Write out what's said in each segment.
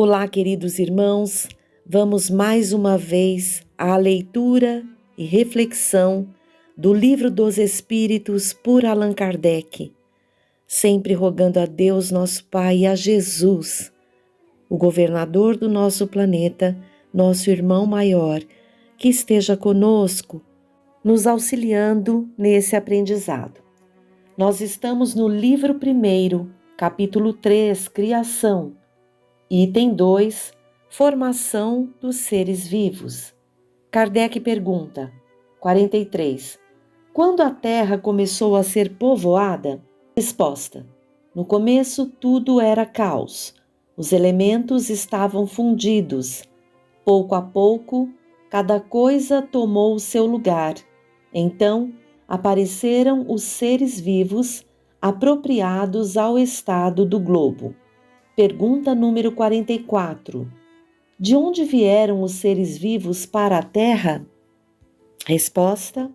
Olá, queridos irmãos, vamos mais uma vez à leitura e reflexão do Livro dos Espíritos por Allan Kardec, sempre rogando a Deus, nosso Pai, e a Jesus, o governador do nosso planeta, nosso irmão maior, que esteja conosco, nos auxiliando nesse aprendizado. Nós estamos no livro 1, capítulo 3, Criação, item 2, Formação dos seres vivos. Kardec pergunta, 43. Quando a Terra começou a ser povoada? Resposta. No começo tudo era caos. Os elementos estavam fundidos. Pouco a pouco, cada coisa tomou o seu lugar. Então, apareceram os seres vivos apropriados ao estado do globo. Pergunta número 44. De onde vieram os seres vivos para a Terra? Resposta.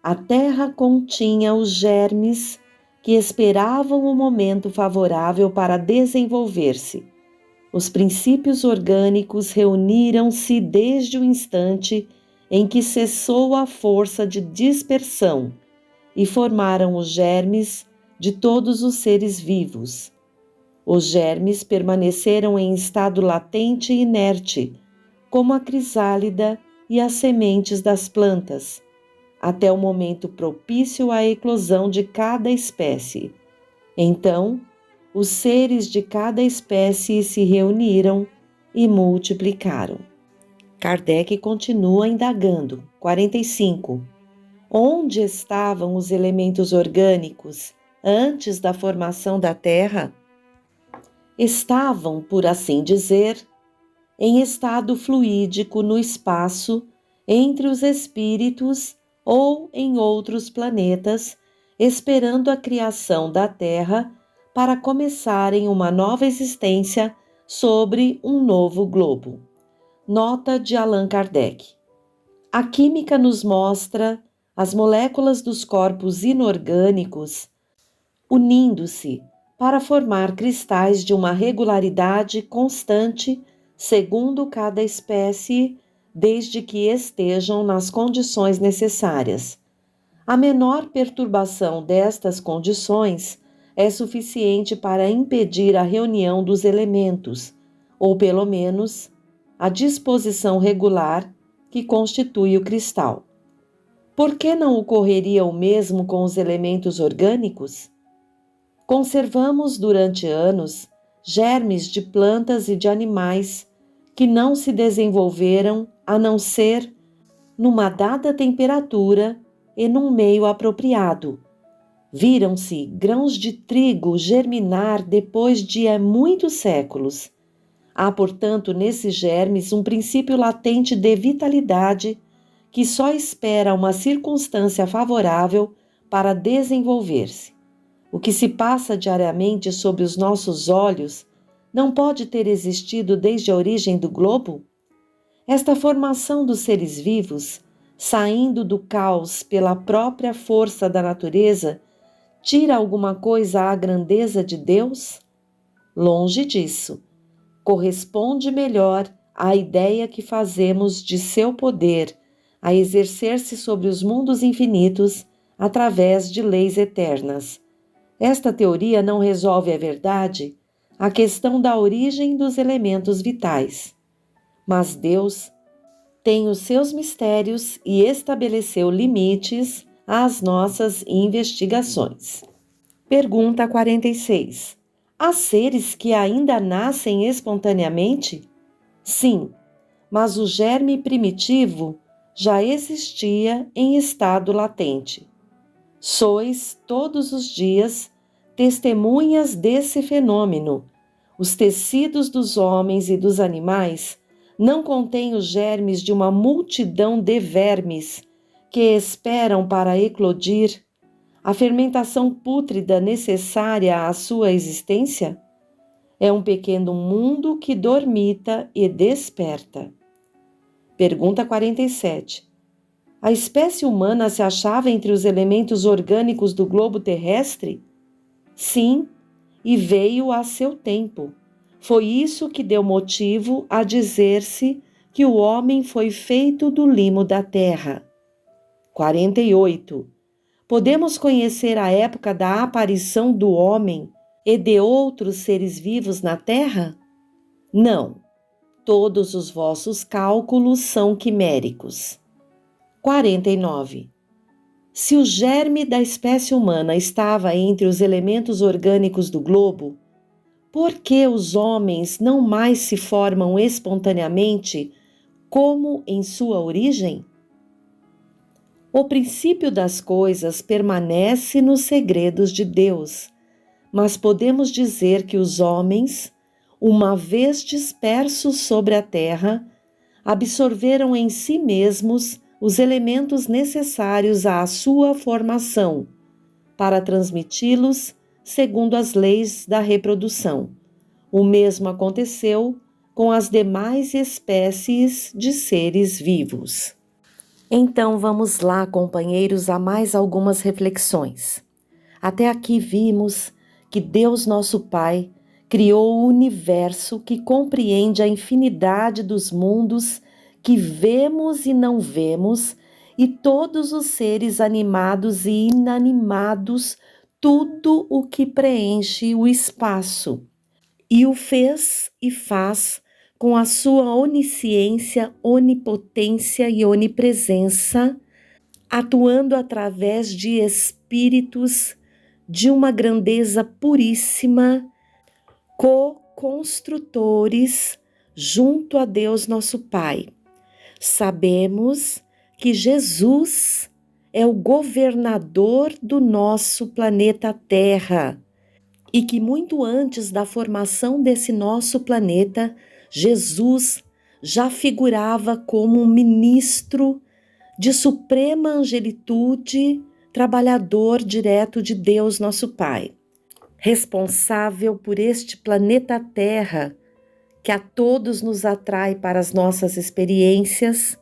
A Terra continha os germes que esperavam o momento favorável para desenvolver-se. Os princípios orgânicos reuniram-se desde o instante em que cessou a força de dispersão e formaram os germes de todos os seres vivos. Os germes permaneceram em estado latente e inerte, como a crisálida e as sementes das plantas, até o momento propício à eclosão de cada espécie. Então, os seres de cada espécie se reuniram e multiplicaram. Kardec continua indagando. 45. Onde estavam os elementos orgânicos antes da formação da Terra? Estavam, por assim dizer, em estado fluídico no espaço entre os espíritos ou em outros planetas, esperando a criação da Terra para começarem uma nova existência sobre um novo globo. Nota de Allan Kardec. A química nos mostra as moléculas dos corpos inorgânicos unindo-se para formar cristais de uma regularidade constante segundo cada espécie, desde que estejam nas condições necessárias. A menor perturbação destas condições é suficiente para impedir a reunião dos elementos, ou pelo menos a disposição regular que constitui o cristal. Por que não ocorreria o mesmo com os elementos orgânicos? Conservamos durante anos germes de plantas e de animais que não se desenvolveram a não ser numa dada temperatura e num meio apropriado. Viram-se grãos de trigo germinar depois de muitos séculos. Há, portanto, nesses germes um princípio latente de vitalidade que só espera uma circunstância favorável para desenvolver-se. O que se passa diariamente sob os nossos olhos não pode ter existido desde a origem do globo? Esta formação dos seres vivos, saindo do caos pela própria força da natureza, tira alguma coisa à grandeza de Deus? Longe disso. Corresponde melhor à ideia que fazemos de seu poder a exercer-se sobre os mundos infinitos através de leis eternas. Esta teoria não resolve, é verdade, a questão da origem dos elementos vitais. Mas Deus tem os seus mistérios e estabeleceu limites às nossas investigações. Pergunta 46. Há seres que ainda nascem espontaneamente? Sim, mas o germe primitivo já existia em estado latente. Sois, todos os dias, testemunhas desse fenômeno. Os tecidos dos homens e dos animais não contêm os germes de uma multidão de vermes que esperam para eclodir? A fermentação pútrida necessária à sua existência? É um pequeno mundo que dormita e desperta. Pergunta 47. A espécie humana se achava entre os elementos orgânicos do globo terrestre? Sim, e veio a seu tempo. Foi isso que deu motivo a dizer-se que o homem foi feito do limo da terra. 48. Podemos conhecer a época da aparição do homem e de outros seres vivos na terra? Não. Todos os vossos cálculos são quiméricos. 49. Se o germe da espécie humana estava entre os elementos orgânicos do globo, por que os homens não mais se formam espontaneamente, como em sua origem? O princípio das coisas permanece nos segredos de Deus, mas podemos dizer que os homens, uma vez dispersos sobre a terra, absorveram em si mesmos os elementos necessários à sua formação, para transmiti-los segundo as leis da reprodução. O mesmo aconteceu com as demais espécies de seres vivos. Então vamos lá, companheiros, a mais algumas reflexões. Até aqui vimos que Deus nosso Pai criou o universo que compreende a infinidade dos mundos que vemos e não vemos, e todos os seres animados e inanimados, tudo o que preenche o espaço. E o fez e faz com a sua onisciência, onipotência e onipresença, atuando através de espíritos de uma grandeza puríssima, co-construtores junto a Deus nosso Pai. Sabemos que Jesus é o governador do nosso planeta Terra e que muito antes da formação desse nosso planeta, Jesus já figurava como um ministro de suprema angelitude, trabalhador direto de Deus nosso Pai, responsável por este planeta Terra, que a todos nos atrai para as nossas experiências,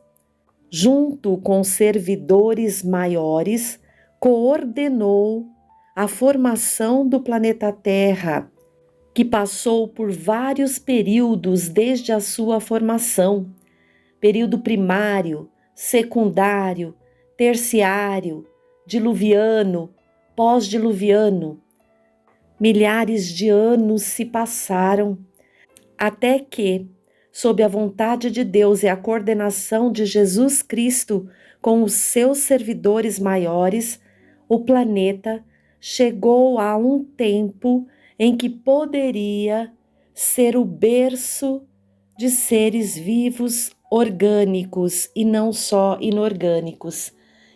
junto com servidores maiores, coordenou a formação do planeta Terra, que passou por vários períodos desde a sua formação, período primário, secundário, terciário, diluviano, pós-diluviano. Milhares de anos se passaram até que, sob a vontade de Deus e a coordenação de Jesus Cristo com os seus servidores maiores, o planeta chegou a um tempo em que poderia ser o berço de seres vivos orgânicos e não só inorgânicos.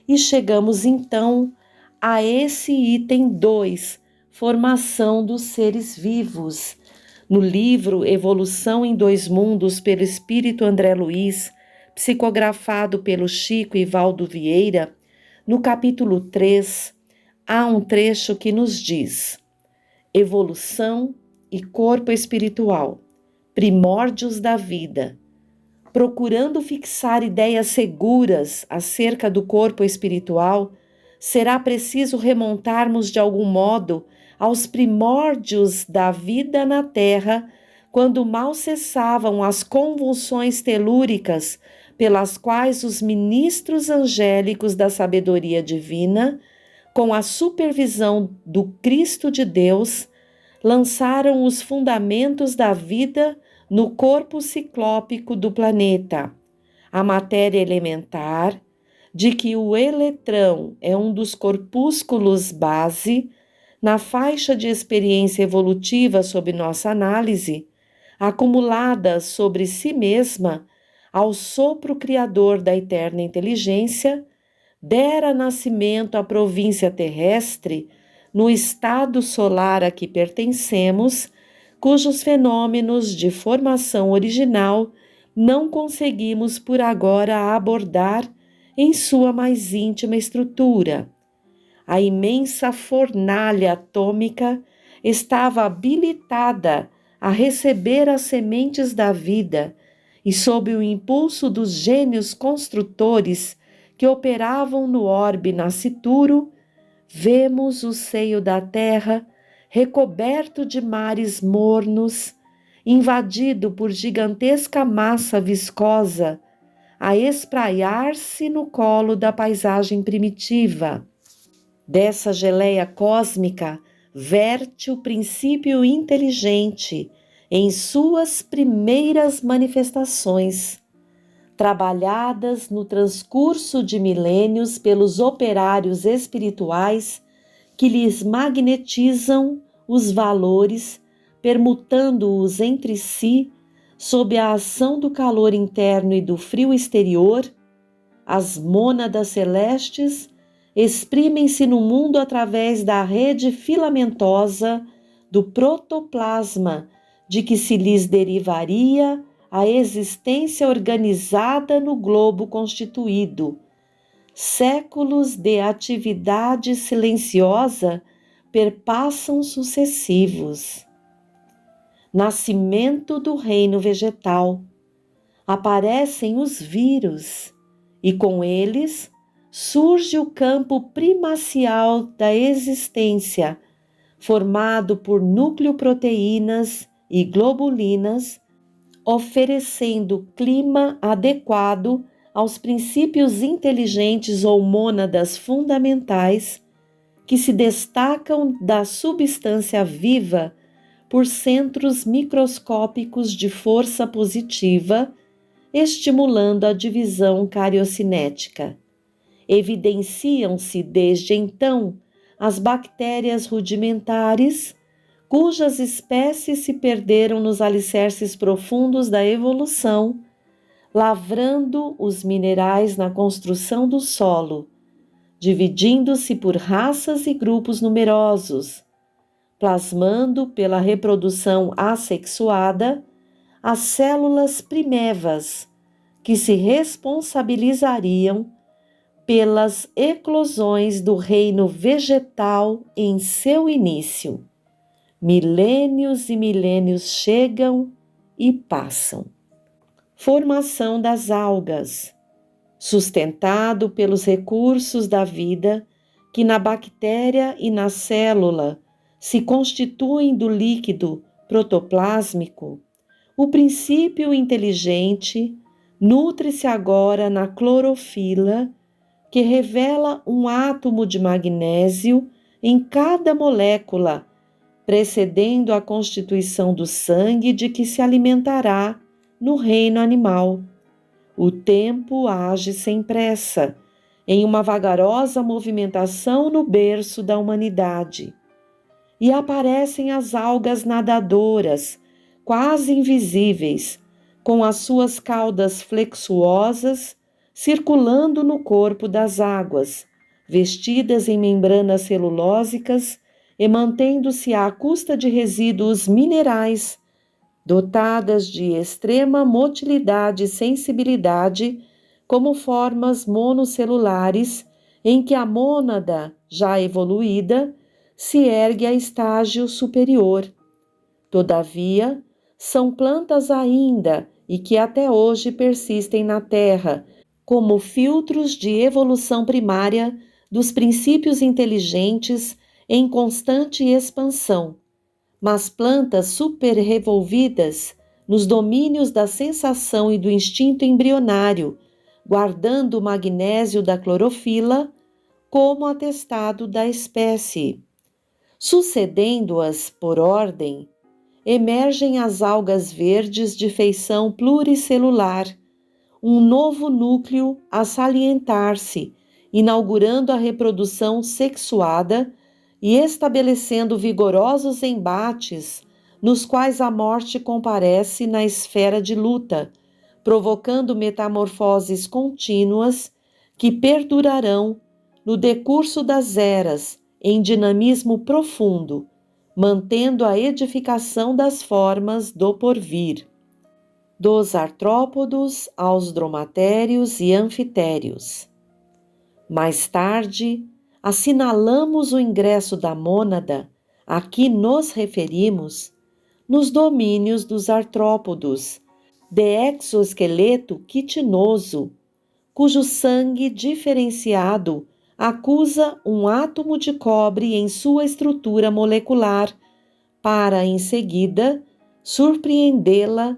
E chegamos então a esse item 2, formação dos seres vivos. No livro Evolução em Dois Mundos, pelo espírito André Luiz, psicografado pelo Chico e Valdo Vieira, no capítulo 3, há um trecho que nos diz: evolução e corpo espiritual, primórdios da vida. Procurando fixar ideias seguras acerca do corpo espiritual, será preciso remontarmos de algum modo aos primórdios da vida na Terra, quando mal cessavam as convulsões telúricas pelas quais os ministros angélicos da sabedoria divina, com a supervisão do Cristo de Deus, lançaram os fundamentos da vida no corpo ciclópico do planeta, a matéria elementar, de que o eletrão é um dos corpúsculos base, na faixa de experiência evolutiva sob nossa análise, acumulada sobre si mesma ao sopro criador da eterna inteligência, dera nascimento à província terrestre, no estado solar a que pertencemos, cujos fenômenos de formação original não conseguimos por agora abordar em sua mais íntima estrutura. A imensa fornalha atômica estava habilitada a receber as sementes da vida e, sob o impulso dos gênios construtores que operavam no orbe nascituro, vemos o seio da terra recoberto de mares mornos invadido por gigantesca massa viscosa, a espraiar-se no colo da paisagem primitiva. Dessa geleia cósmica verte o princípio inteligente em suas primeiras manifestações, trabalhadas no transcurso de milênios pelos operários espirituais que lhes magnetizam os valores, permutando-os entre si sob a ação do calor interno e do frio exterior. As mônadas celestes exprimem-se no mundo através da rede filamentosa do protoplasma, de que se lhes derivaria a existência organizada no globo constituído. Séculos de atividade silenciosa perpassam sucessivos. Nascimento do reino vegetal. Aparecem os vírus, e com eles surge o campo primacial da existência, formado por nucleoproteínas e globulinas, oferecendo clima adequado aos princípios inteligentes ou mônadas fundamentais que se destacam da substância viva por centros microscópicos de força positiva, estimulando a divisão cariocinética. Evidenciam-se desde então as bactérias rudimentares, cujas espécies se perderam nos alicerces profundos da evolução, lavrando os minerais na construção do solo, dividindo-se por raças e grupos numerosos, plasmando pela reprodução assexuada as células primevas, que se responsabilizariam pelas eclosões do reino vegetal em seu início. Milênios e milênios chegam e passam. Formação das algas, sustentado pelos recursos da vida que na bactéria e na célula se constituem do líquido protoplásmico, o princípio inteligente nutre-se agora na clorofila, que revela um átomo de magnésio em cada molécula, precedendo a constituição do sangue de que se alimentará no reino animal. O tempo age sem pressa, em uma vagarosa movimentação no berço da humanidade. E aparecem as algas nadadoras, quase invisíveis, com as suas caudas flexuosas, circulando no corpo das águas, vestidas em membranas celulósicas e mantendo-se à custa de resíduos minerais, dotadas de extrema motilidade e sensibilidade, como formas monocelulares, em que a mônada, já evoluída, se ergue a estágio superior. Todavia, são plantas ainda e que até hoje persistem na Terra, como filtros de evolução primária dos princípios inteligentes em constante expansão, mas plantas superrevolvidas nos domínios da sensação e do instinto embrionário, guardando o magnésio da clorofila como atestado da espécie. Sucedendo-as por ordem, emergem as algas verdes de feição pluricelular, um novo núcleo a salientar-se, inaugurando a reprodução sexuada e estabelecendo vigorosos embates nos quais a morte comparece na esfera de luta, provocando metamorfoses contínuas que perdurarão no decurso das eras em dinamismo profundo, mantendo a edificação das formas do porvir. Dos artrópodos aos dromatérios e anfitérios. Mais tarde, assinalamos o ingresso da mônada, a que nos referimos, nos domínios dos artrópodos, de exoesqueleto quitinoso, cujo sangue diferenciado acusa um átomo de cobre em sua estrutura molecular, para, em seguida, surpreendê-la,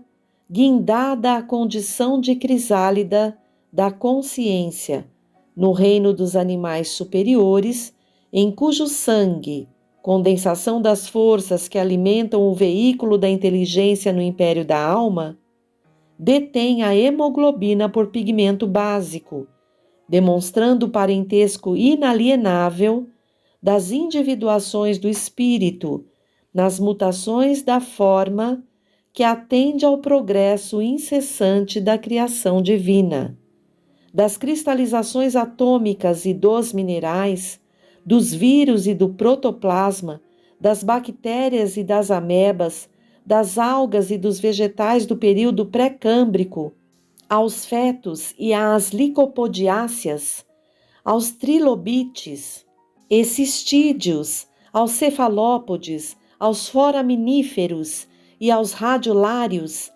guindada à condição de crisálida da consciência, no reino dos animais superiores, em cujo sangue, condensação das forças que alimentam o veículo da inteligência no império da alma, detém a hemoglobina por pigmento básico, demonstrando o parentesco inalienável das individuações do espírito nas mutações da forma que atende ao progresso incessante da criação divina, das cristalizações atômicas e dos minerais, dos vírus e do protoplasma, das bactérias e das amebas, das algas e dos vegetais do período pré-câmbrico, aos fetos e às licopodiáceas, aos trilobites e cistídeos, aos cefalópodes, aos foraminíferos e aos radiolários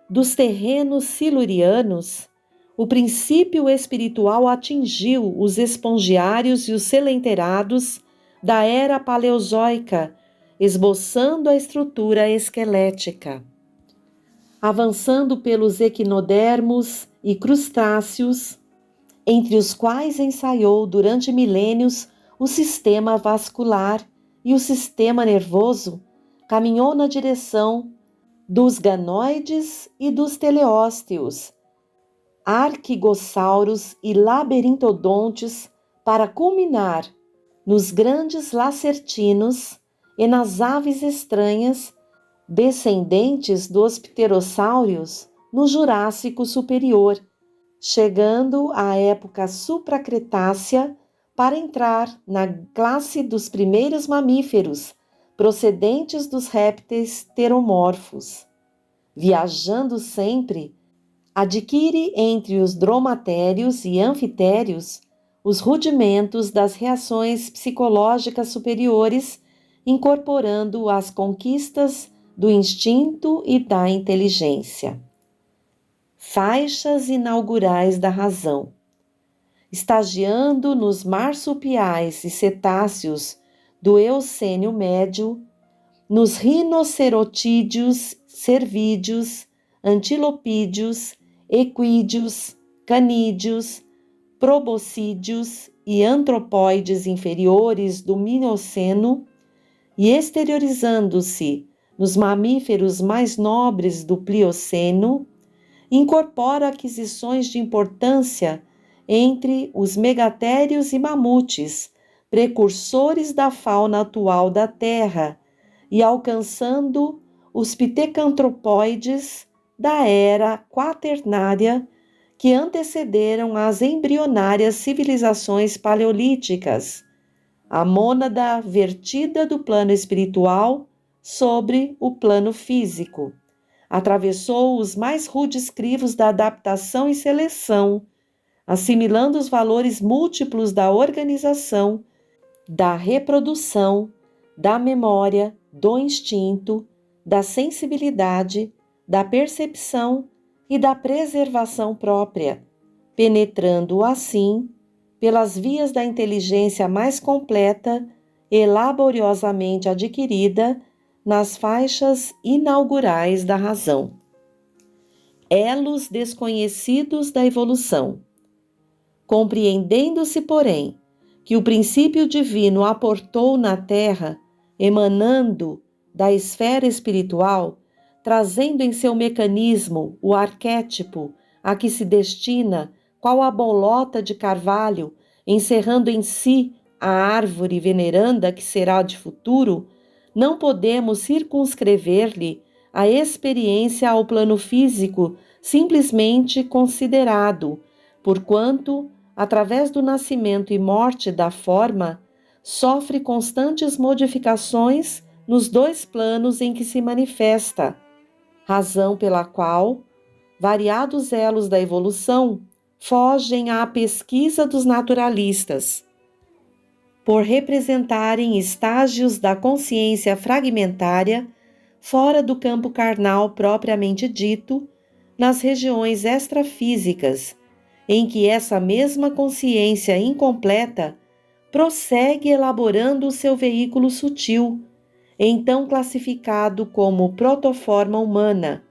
dos terrenos silurianos, o princípio espiritual atingiu os espongiários e os selenterados da era paleozoica, esboçando a estrutura esquelética. Avançando pelos equinodermos e crustáceos, entre os quais ensaiou durante milênios o sistema vascular e o sistema nervoso, caminhou na direção dos ganoides e dos teleósteos, arquigossauros e labirintodontes, para culminar nos grandes lacertinos e nas aves estranhas, descendentes dos pterossauros no Jurássico Superior, chegando à época supracretácea para entrar na classe dos primeiros mamíferos, procedentes dos répteis pteromorfos. Viajando sempre, adquire entre os dromatérios e anfitérios os rudimentos das reações psicológicas superiores, incorporando as conquistas do instinto e da inteligência. Faixas inaugurais da razão. Estagiando nos marsupiais e cetáceos do Eocênio Médio, nos rinocerotídeos, cervídeos, antilopídeos, equídeos, canídeos, proboscídeos e antropóides inferiores do Mioceno, e exteriorizando-se nos mamíferos mais nobres do Plioceno, incorpora aquisições de importância entre os megatérios e mamutes, precursores da fauna atual da Terra, e alcançando os pitecantropóides da era quaternária que antecederam as embrionárias civilizações paleolíticas, a mônada vertida do plano espiritual sobre o plano físico. Atravessou os mais rudes crivos da adaptação e seleção, assimilando os valores múltiplos da organização, da reprodução, da memória, do instinto, da sensibilidade, da percepção e da preservação própria, penetrando assim, pelas vias da inteligência mais completa e laboriosamente adquirida, nas faixas inaugurais da razão. Elos desconhecidos da evolução. Compreendendo-se, porém, que o princípio divino aportou na Terra, emanando da esfera espiritual, trazendo em seu mecanismo o arquétipo a que se destina, qual a bolota de carvalho, encerrando em si a árvore veneranda que será de futuro, não podemos circunscrever-lhe a experiência ao plano físico simplesmente considerado, porquanto, através do nascimento e morte da forma, sofre constantes modificações nos dois planos em que se manifesta, razão pela qual variados elos da evolução fogem à pesquisa dos naturalistas, por representarem estágios da consciência fragmentária fora do campo carnal propriamente dito, nas regiões extrafísicas, em que essa mesma consciência incompleta prossegue elaborando o seu veículo sutil, então classificado como protoforma humana,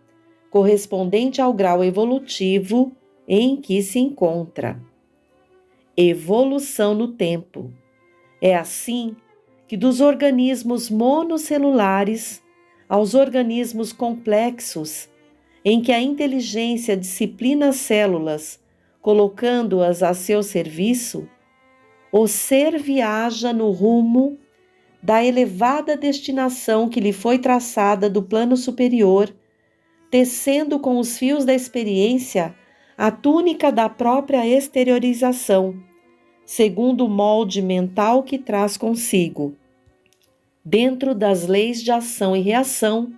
correspondente ao grau evolutivo em que se encontra. Evolução no tempo. É assim que dos organismos monocelulares aos organismos complexos, em que a inteligência disciplina as células, colocando-as a seu serviço, o ser viaja no rumo da elevada destinação que lhe foi traçada do plano superior, tecendo com os fios da experiência a túnica da própria exteriorização, segundo o molde mental que traz consigo, dentro das leis de ação e reação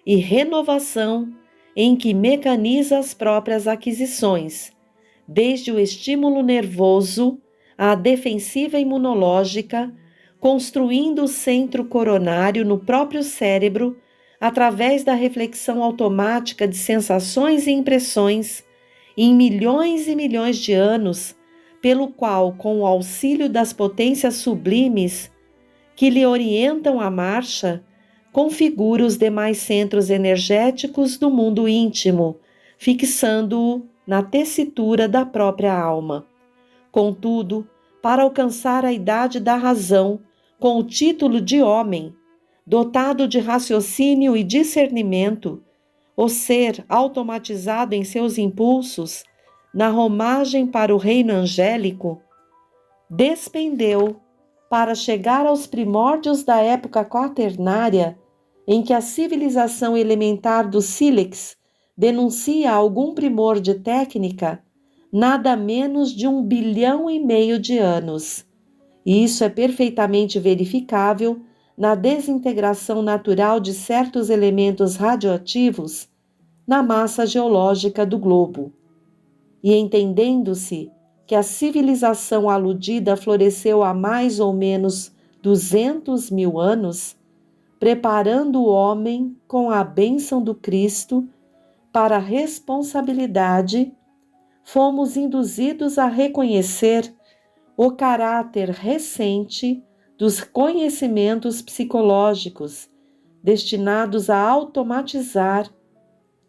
e renovação em que mecaniza as próprias aquisições, desde o estímulo nervoso à defensiva imunológica, construindo o centro coronário no próprio cérebro através da reflexão automática de sensações e impressões em milhões e milhões de anos, pelo qual, com o auxílio das potências sublimes que lhe orientam a marcha, configura os demais centros energéticos do mundo íntimo, fixando-o na tessitura da própria alma. Contudo, para alcançar a idade da razão, com o título de homem, dotado de raciocínio e discernimento, o ser automatizado em seus impulsos, na romagem para o reino angélico, despendeu para chegar aos primórdios da época quaternária, em que a civilização elementar do sílex denuncia algum primor de técnica, nada menos de 1,5 bilhão de anos. E isso é perfeitamente verificável na desintegração natural de certos elementos radioativos na massa geológica do globo. E entendendo-se que a civilização aludida floresceu há mais ou menos 200.000 anos, preparando o homem com a bênção do Cristo para a responsabilidade, fomos induzidos a reconhecer o caráter recente dos conhecimentos psicológicos destinados a automatizar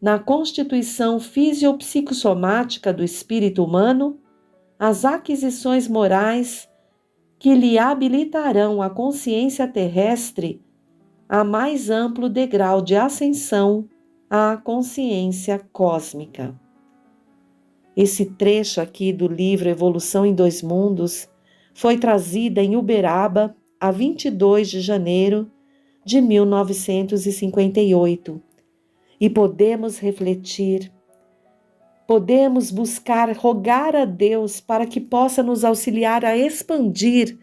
na constituição fisiopsicossomática do espírito humano as aquisições morais que lhe habilitarão a consciência terrestre a mais amplo degrau de ascensão à consciência cósmica. Esse trecho aqui do livro Evolução em Dois Mundos foi trazida em Uberaba a 22 de janeiro de 1958. E podemos refletir, podemos buscar, rogar a Deus para que possa nos auxiliar a expandir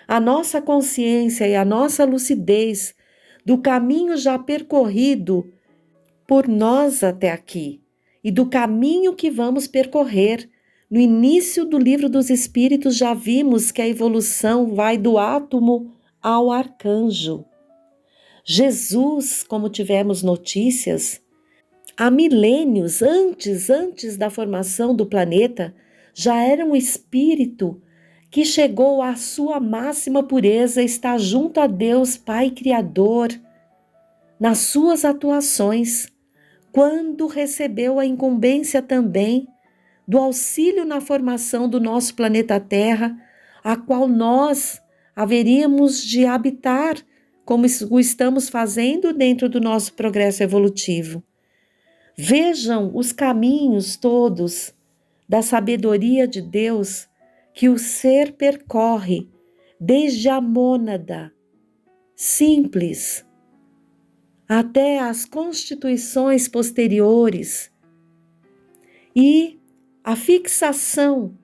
a nossa consciência e a nossa lucidez do caminho já percorrido por nós até aqui e do caminho que vamos percorrer. No início do Livro dos Espíritos já vimos que a evolução vai do átomo ao arcanjo. Jesus, como tivemos notícias, há milênios antes da formação do planeta, já era um espírito que chegou à sua máxima pureza, está junto a Deus Pai Criador, nas suas atuações, quando recebeu a incumbência também do auxílio na formação do nosso planeta Terra, a qual nós haveríamos de habitar, como o estamos fazendo dentro do nosso progresso evolutivo. Vejam os caminhos todos da sabedoria de Deus que o ser percorre, desde a mônada simples até as constituições posteriores e a fixação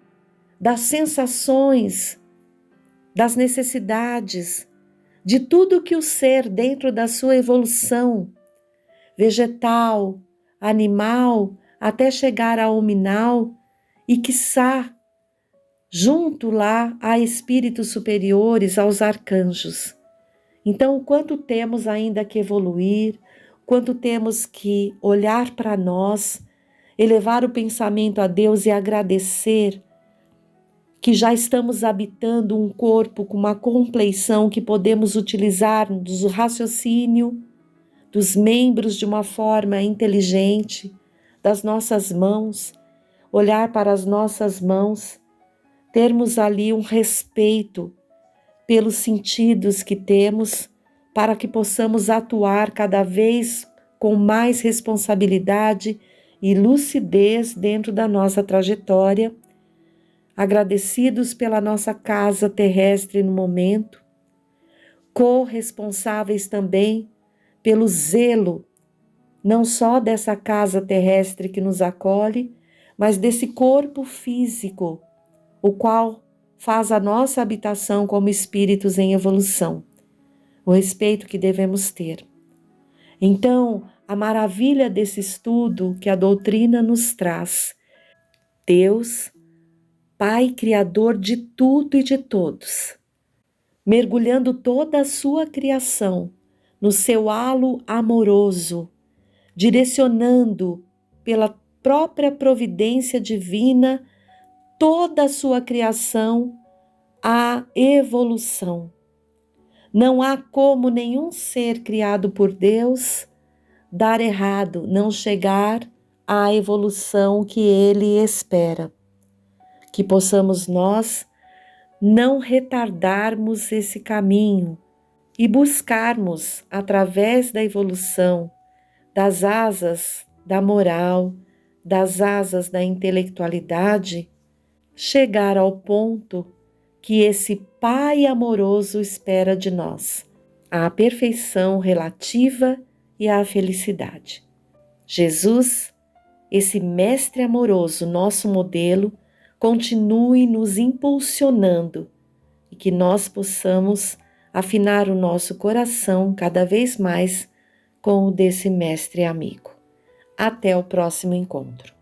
das sensações, das necessidades, de tudo que o ser dentro da sua evolução vegetal, animal, até chegar ao hominal e quiçá junto lá a espíritos superiores, aos arcanjos. Então, o quanto temos ainda que evoluir, quanto temos que olhar para nós, elevar o pensamento a Deus e agradecer que já estamos habitando um corpo com uma compleição que podemos utilizar do raciocínio, dos membros de uma forma inteligente, das nossas mãos, olhar para as nossas mãos, termos ali um respeito pelos sentidos que temos, para que possamos atuar cada vez com mais responsabilidade e lucidez dentro da nossa trajetória, agradecidos pela nossa casa terrestre no momento, corresponsáveis também pelo zelo, não só dessa casa terrestre que nos acolhe, mas desse corpo físico, o qual faz a nossa habitação como espíritos em evolução, o respeito que devemos ter. Então, a maravilha desse estudo que a doutrina nos traz, Deus, Pai Criador de tudo e de todos, mergulhando toda a sua criação no seu halo amoroso, direcionando pela própria providência divina toda a sua criação à evolução. Não há como nenhum ser criado por Deus dar errado, não chegar à evolução que Ele espera. Que possamos nós não retardarmos esse caminho e buscarmos, através da evolução, das asas da moral, das asas da intelectualidade, chegar ao ponto que esse Pai amoroso espera de nós, a perfeição relativa e a felicidade. Jesus, esse Mestre amoroso, nosso modelo, continue nos impulsionando e que nós possamos afinar o nosso coração cada vez mais com o desse Mestre amigo. Até o próximo encontro.